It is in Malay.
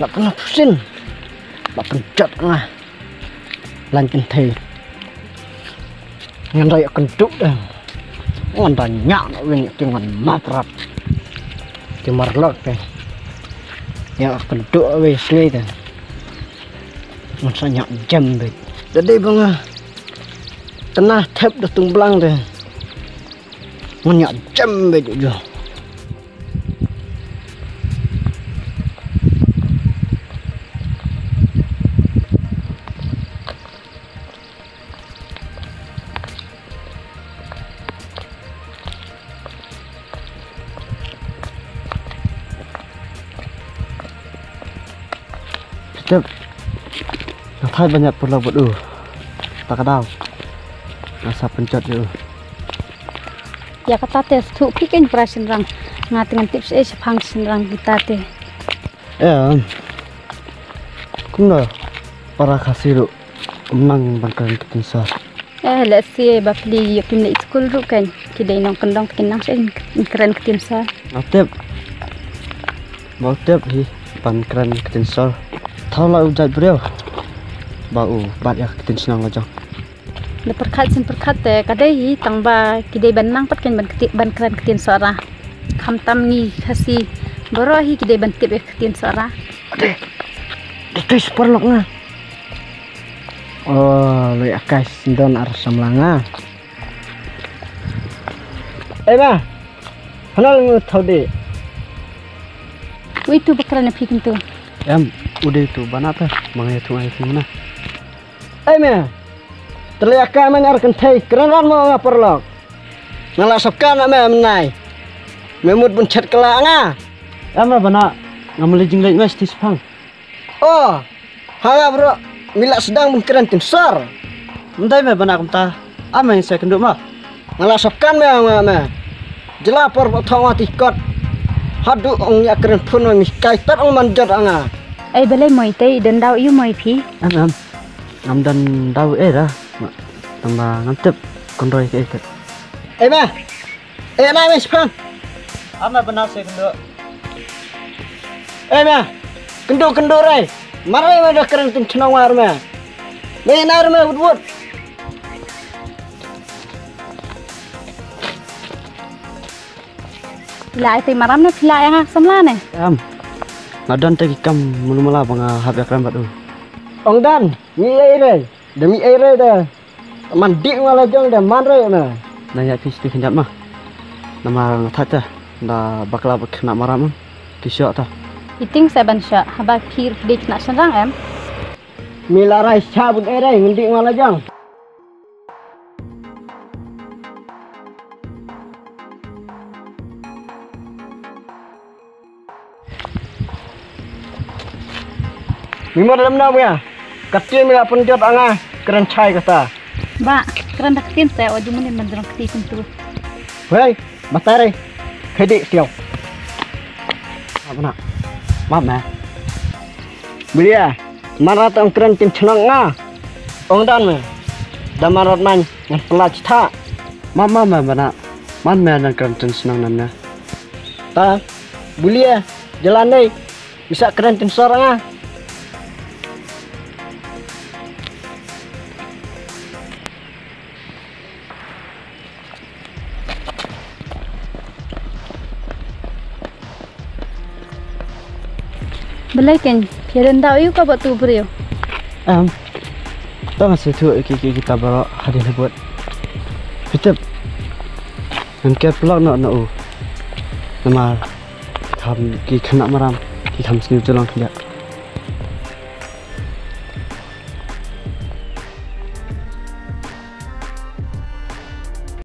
Nggak pernah pusing, nggak pencet lah, lanjut thầy, ngan raya kenduk dah, ngan banyak nak win dengan matrat, cemarlot deh, ya kenduk wis ni dah, ngan sanyak jam deh, jadi bang tenah tap dah tumblang deh, ngan nyak jam deh juga. Nah, thay banyak pulau buat tak kadau masa pencet dulu ya kata teh tu pikin perasin rang ngatingan tips sepangsin rang kita teh kuna para kasih menang bangkan ketinsa let's see bapli yakin di school ru kan kidai nong kendong kinang sen keren ketinsa atep mau tep hi pan keren ketinsa thau la ujat beliau bau bat ya ketinsa nang lajang le perkat teh kadai tangba kidai banang pat kan ban keren ketinsa ra kham tam ni khasi borohi kidai ban tip ketinsa ra ade itu sporlok na oh lu akas don ar samlanga ba hanal ngu thau de wi tu bakran pikin tu em udah itu banata mangai tu ai mana me terlihat kami ngarkan thai kerenan mau ngaperlok ngalasapkan me menai memut buncet kelanga ama bana ngamli jinglek mas tispang oh hanga bro milak sedang mengkeren tinsar mentai me bana kumta ama yang saya kenduk mah ngalasapkan me jelapor thong tikot hadu ong ya keren pun mi kaitat ong manjat anga ai balai moi tei dan dau yu moi phi am dan dau dah tambah ngantep kondoi ke ikat ma na mes pang ama benar saya kenduk ma kenduk rai marai ma dah keren tin chnong war ma me nar ma wud lại thì mà rắm nó lại ha xâm la này ngadan teh kam mula-mula bang habyak rambat ong dan mi aire demi aire dah mandi malah jong dah manre na naya pisti kenjat mah nama thata da bakla bakna maram kisyo ta iting seban sya haba phir dik na sanrang em mila rai sabun aire ngendi malah jong Mimo dalam na ya. Kecil mila penjot anga keren chai kata. Ba, keren daketin saya wajib men mandrang ketin tu. Hei, matare. Kedi siau. Apa nak? Maaf na. Belia, marat ang keren tin chnang nga. Ong dan me. Da marat man yang pelaj tha. Mama bana. Man me nang keren tin senang namna. Ta, belia jalan ni bisa keren tin sorang Belai kan, piaran dau yu ka batu brio. Tahu masih tu kita bawa hadiah buat. Kita mungkin pelak nak nama kam kena maram, kam sini jalan kerja.